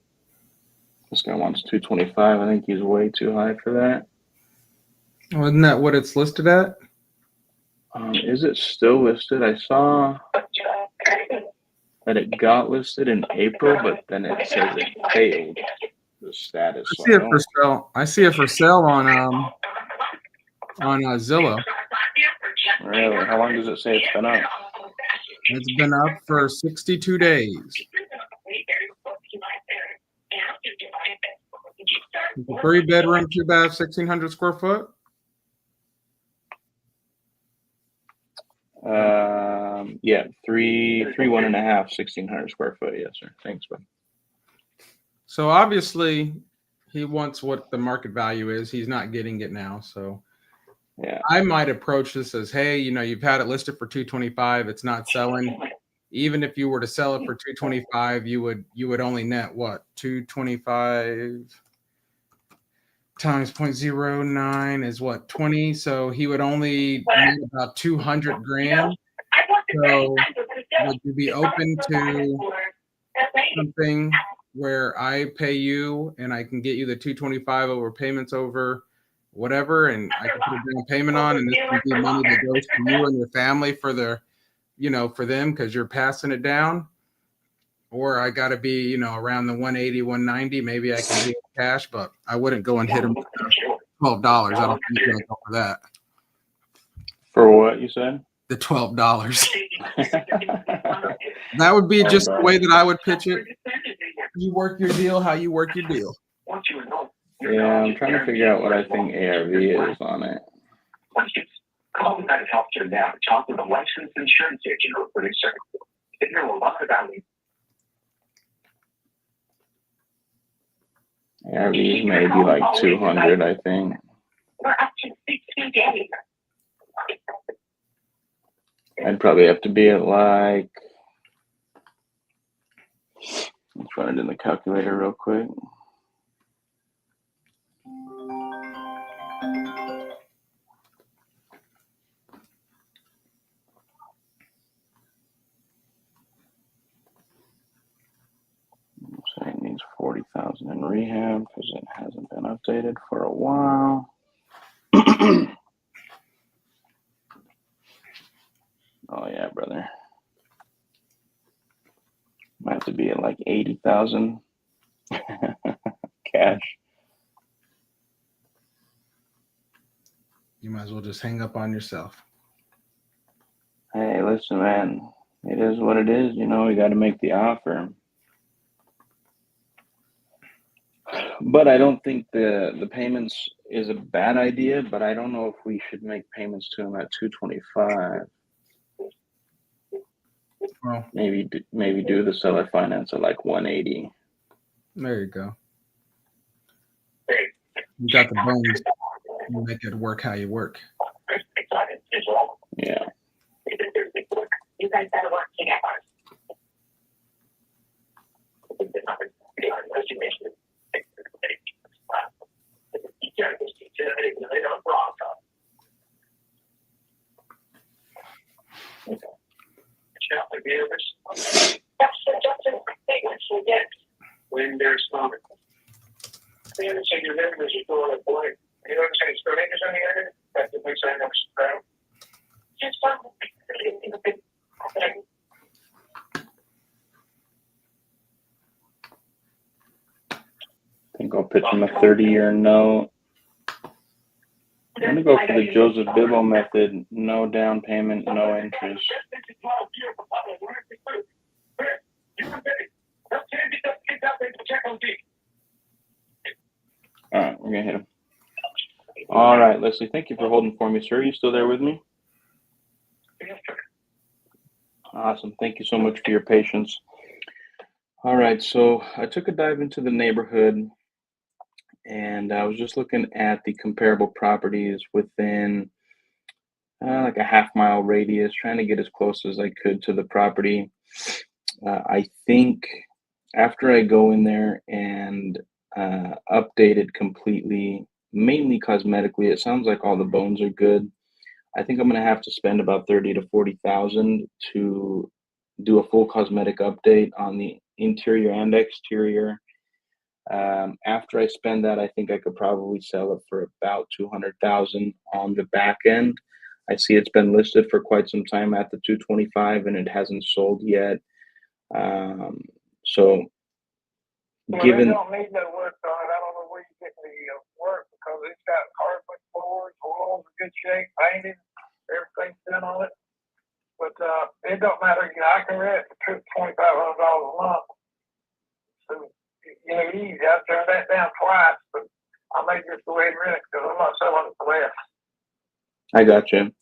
This guy wants 225. I think he's way too high for that. Wasn't that what it's listed at? Is it still listed? I saw that it got listed in April, but then it says it failed the status. I see it for sale. I see it for sale on Zillow. Really? How long does it say it's been up? It's been up for 62 days. It's a 3-bedroom, 2-bath, 1,600 square foot. Yeah, 1.5, 1,600 square foot. Yes, sir. Thanks, bud. So obviously, he wants what the market value is. He's not getting it now. So yeah, I might approach this as, hey, you know, you've had it listed for 225. It's not selling. Even if you were to sell it for 225, you would only net what, 225 times 0.09 is what, 20? So he would only need about 200 grand. So would you be open to something where I pay you and I can get you the 225 over payments over whatever, and I can put a down payment on, and this can be money that goes to you and your family for their, for them because you're passing it down? Or I got to be, around the 180, 190. Maybe I can get cash, but I wouldn't go and hit them $12. I don't think you're going to go for that. For what you said? The $12. That would be just the way that I would pitch it. You work your deal how you work your deal. Yeah, I'm trying to figure out what I think ARV is on it. Call United Healthcare now to talk with a licensed insurance agent or producer. They know a lot about you. ARV's maybe like 200, I think. We're up to 60 days. I'd probably have to be at like, let's run it in the calculator real quick. So it needs 40,000 in rehab because it hasn't been updated for a while. Oh yeah, brother. Might have to be at like 80,000 cash. You might as well just hang up on yourself. Hey, listen, man. It is what it is. We got to make the offer. But I don't think the payments is a bad idea, but I don't know if we should make payments to him at 225. Well, maybe do the seller finance at like 180. There you go. You got the bones. You make it work how you work. Yeah. You guys better work together. When there's moment. You understand your members are going to play. You know what I'm saying? Strangers on the internet. That's the big sign of Brown. Just I think I'll pitch him a 30-year note. I'm going to go for the Joseph Bibbo method. No down payment, no interest. All right, we're going to hit him. All right, Leslie, thank you for holding for me, sir. Are you still there with me? Awesome. Thank you so much for your patience. All right, so I took a dive into the neighborhood, and I was just looking at the comparable properties within like a half-mile radius, trying to get as close as I could to the property. I think after I go in there and update it completely, mainly cosmetically, it sounds like all the bones are good. I think I'm going to have to spend about 30 to 40,000 to do a full cosmetic update on the interior and exterior. After I spend that, I think I could probably sell it for about 200,000 on the back end. I see it's been listed for quite some time at the 225 and it hasn't sold yet. So given they don't need no work on it. I don't know where you're getting the work because it's got hardwood floors, walls in good shape, painted, everything's done on it. But it don't matter. I can rent it for $2,500 a month. So easy. I turned that down twice, but I may just go ahead and rent it because I'm not selling it for less. I got you.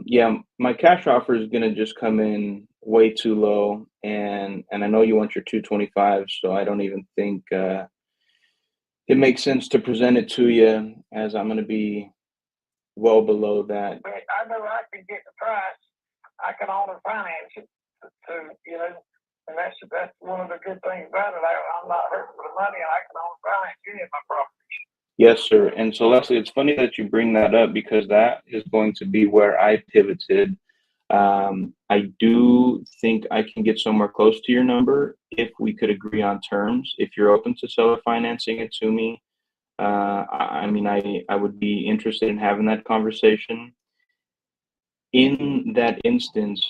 Yeah, my cash offer is going to just come in way too low, and I know you want your 225, so I don't even think it makes sense to present it to you, as I'm going to be well below that. But I know I can get the price. I can owner finance it and that's one of the good things about it. I'm not hurting for the money, and I can owner finance any of my properties. Yes, sir. And so, Leslie, it's funny that you bring that up because that is going to be where I pivoted. I do think I can get somewhere close to your number if we could agree on terms. If you're open to seller financing it to me, I mean, I would be interested in having that conversation. In that instance,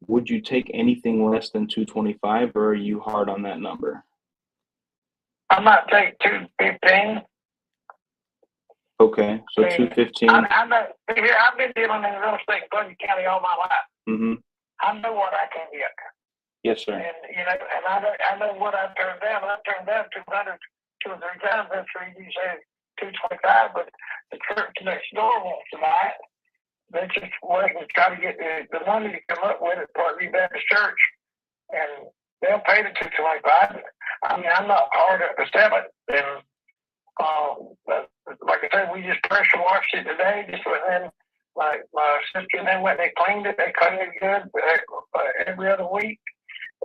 would you take anything less than 225, or are you hard on that number? I might take 215. Okay, so I mean, 215. I know. Here, I've been dealing in real estate in Butler County all my life. Mm-hmm. I know what I can get. Yes, sir. And I know what I turned down. I turned down 200 2 or 3 times. That's where you say 225, but the church next door wants to buy it. They just wait and try to get the money to come up with it for the Baptist Church, and they'll pay the 225. I mean, I'm not hard up to sell it, and like I said, we just pressure washed it today. Just within my sister and them went, they cleaned it. They cleaned it good every other week,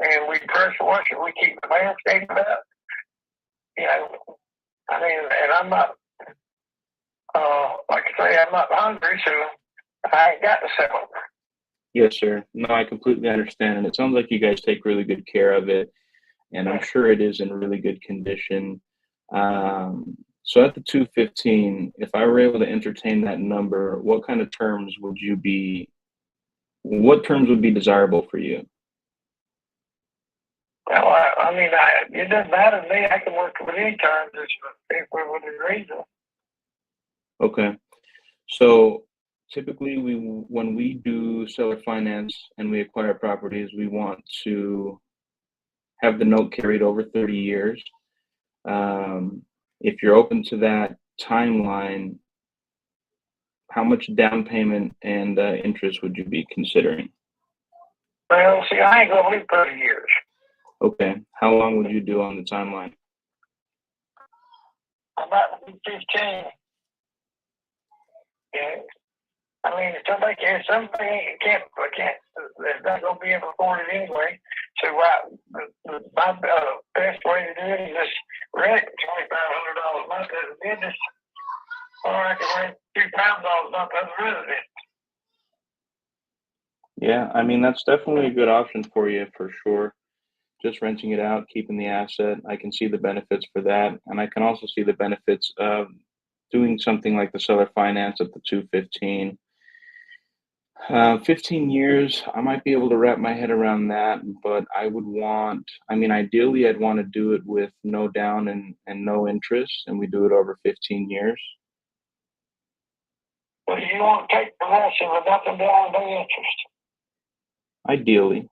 and we pressure wash it. We keep the landscape up. You know, I mean, and I'm not like I say, I'm not hungry, so I ain't got to sell it. Yes, sir. No, I completely understand. And it sounds like you guys take really good care of it. And I'm sure it is in really good condition. So at the 215, if I were able to entertain that number, what kind of terms would you be, what terms would be desirable for you? Well, I mean, it doesn't matter to me. I can work with any terms if we're within reason. Okay. So typically when we do seller finance and we acquire properties, we want to have the note carried over 30 years. If you're open to that timeline, how much down payment and interest would you be considering? Well, see, I ain't gonna live 30 years. Okay. How long would you do on the timeline? About 15. Yeah. I mean, if somebody can, something I can't, it's not gonna be recorded anyway. So my best way to do it is just rent $2,500 a month as a business, or I can rent $2,000 a month as a resident. Yeah, I mean, that's definitely a good option for you for sure. Just renting it out, keeping the asset. I can see the benefits for that. And I can also see the benefits of doing something like the seller finance at the 215. 15 years, I might be able to wrap my head around that, but ideally, I'd want to do it with no down and no interest, and we do it over 15 years. Well, you want to take possession with nothing down, no interest. Ideally.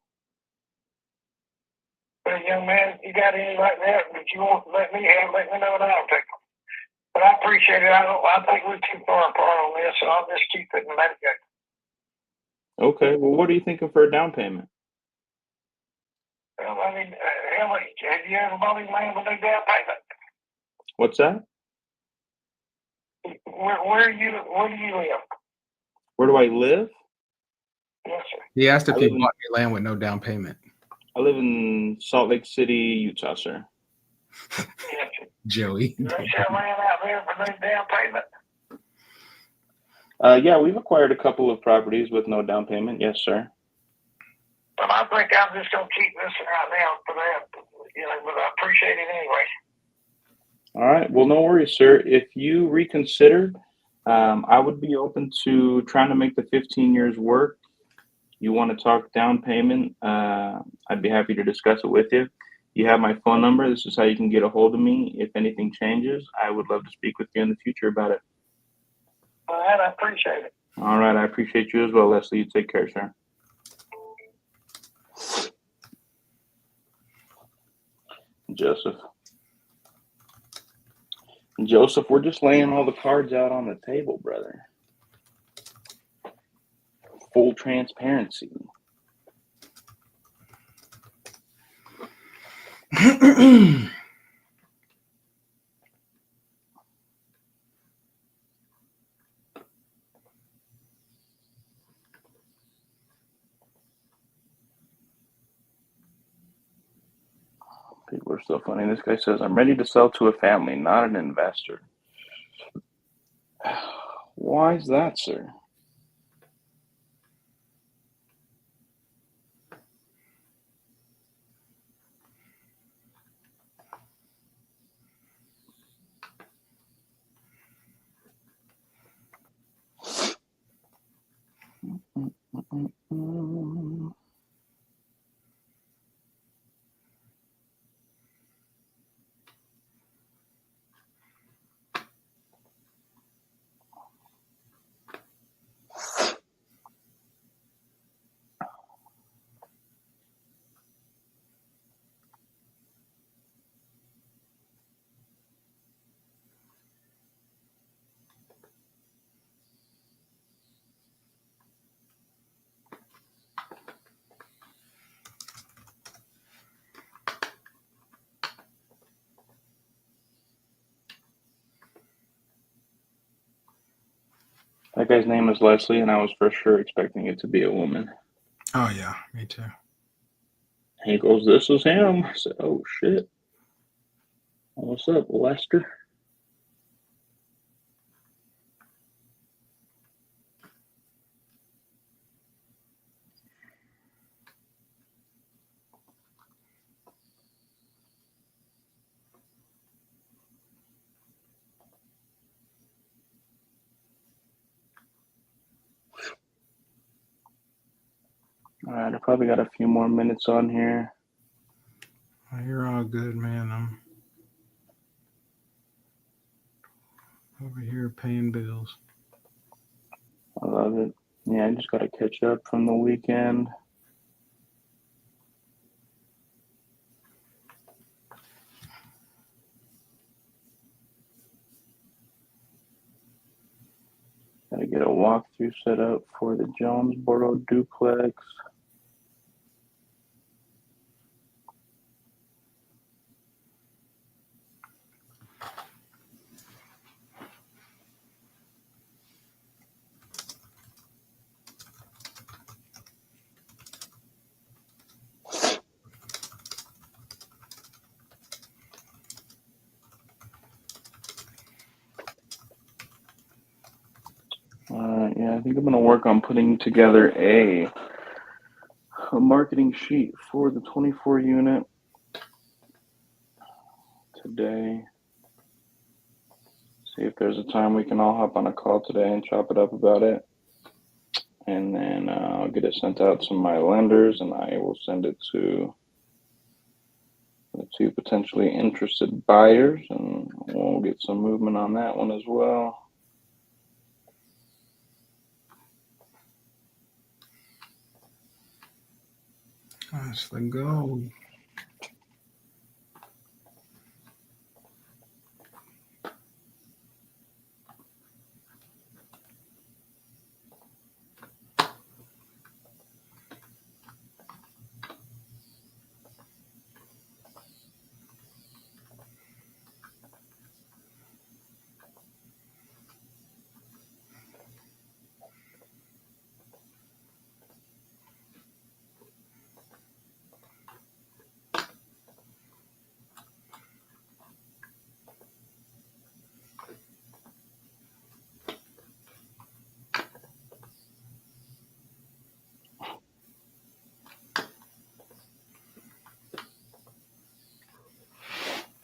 Well, young man, you got any like that, but you want to let me know and I'll take them. But I appreciate it. I think we're too far apart on this, so I'll just keep it and let it go. Okay, well, what are you thinking for a down payment? Well, I mean, have you ever bought any land with no down payment? What's that? Where do you live? Where do I live? Yes, sir. He asked if you bought any land with no down payment. I live in Salt Lake City, Utah, sir. Yes, sir. Joey. Do they sell land out there for no down payment? Yeah, we've acquired a couple of properties with no down payment. Yes, sir. Well, I think I'm just going to keep this right now for that, but I appreciate it anyway. All right. Well, no worries, sir. If you reconsider, I would be open to trying to make the 15 years work. You want to talk down payment, I'd be happy to discuss it with you. You have my phone number. This is how you can get a hold of me. If anything changes, I would love to speak with you in the future about it. All right, I appreciate it. All right. I appreciate you as well, Leslie. You take care, sir. Joseph, we're just laying all the cards out on the table, brother. Full transparency. People are so funny. This guy says, I'm ready to sell to a family, not an investor. Why is that, sir? Mm-mm-mm. That guy's name is Leslie, and I was for sure expecting it to be a woman. Oh yeah, me too. He goes, "This is him." I said, "Oh shit, what's up, Lester?" All right, I probably got a few more minutes on here. Oh, you're all good, man. I'm over here paying bills. I love it. Yeah, I just got to catch up from the weekend. Got to get a walkthrough set up for the Jonesboro duplex. Yeah, I think I'm going to work on putting together a marketing sheet for the 24 unit today. See if there's a time we can all hop on a call today and chop it up about it. And then I'll get it sent out to my lenders, and I will send it to the two potentially interested buyers, and we'll get some movement on that one as well. That's the goal.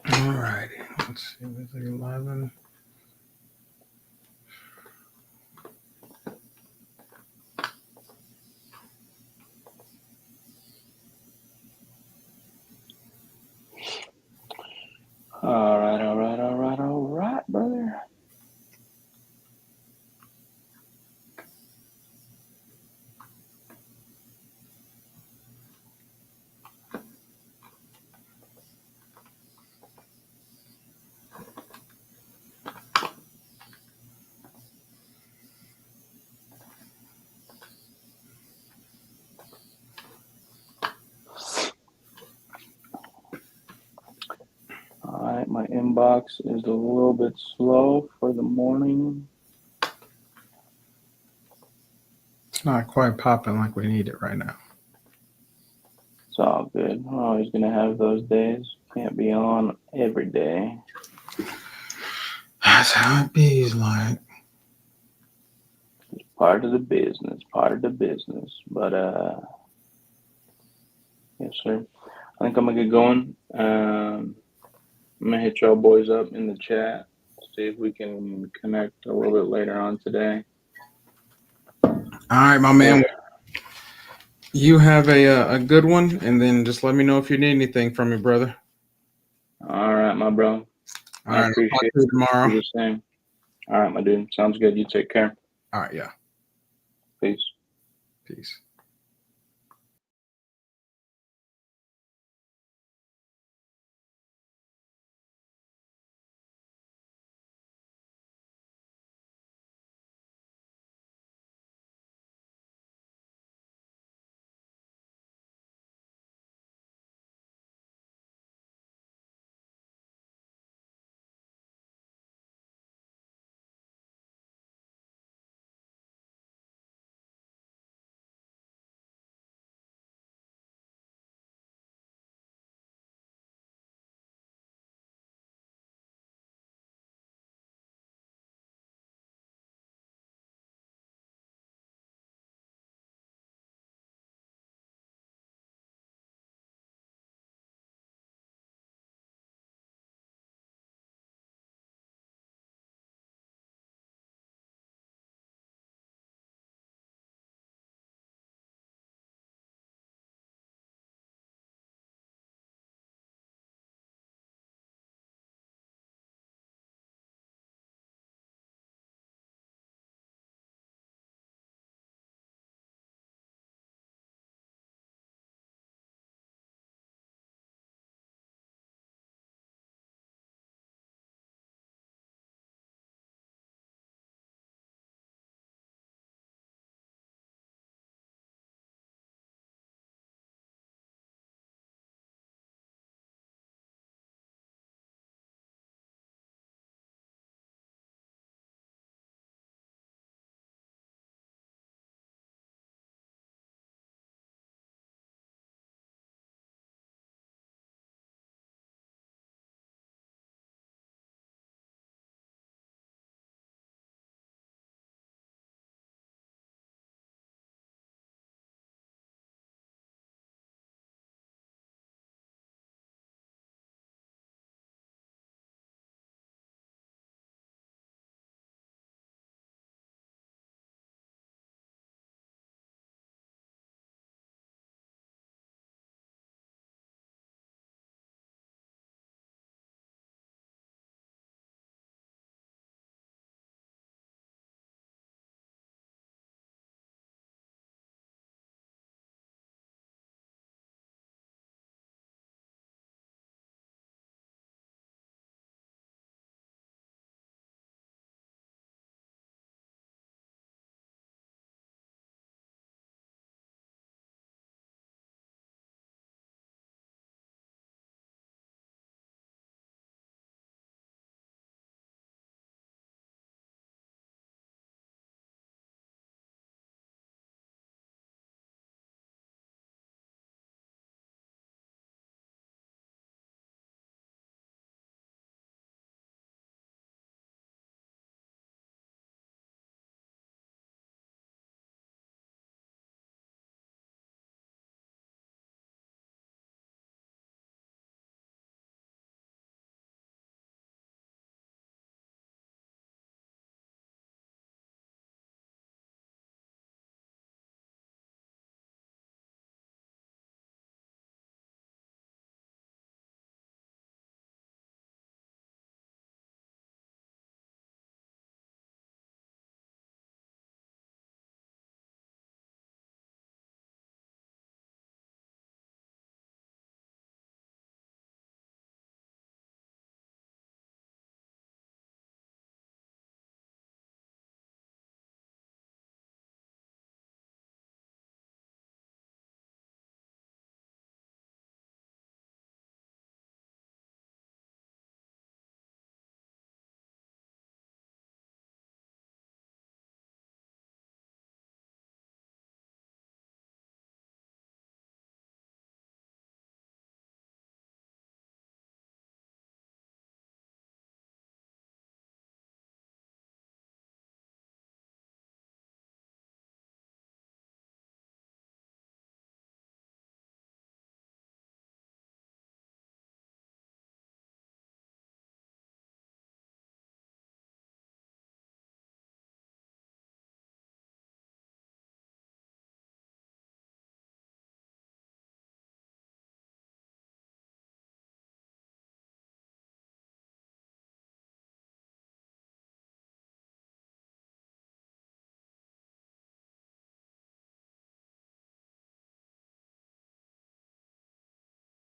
All righty. Let's see. Was it 11? All right, brother. All right, my inbox is a little bit slow for the morning. It's not quite popping like we need it right now. It's all good. We're always going to have those days. Can't be on every day. That's how it be. Like, Part of the business, part of the business. But yes, sir. I think I'm gonna get going. I'm gonna hit y'all boys up in the chat. See if we can connect a little bit later on today. all right, my man. You have a good one, and then just let me know if you need anything from me, brother. All right, my bro. All I right, appreciate I'll talk to it. you tomorrow. Do the same. All right, my dude. Sounds good. You take care. All right, yeah. Peace. Peace.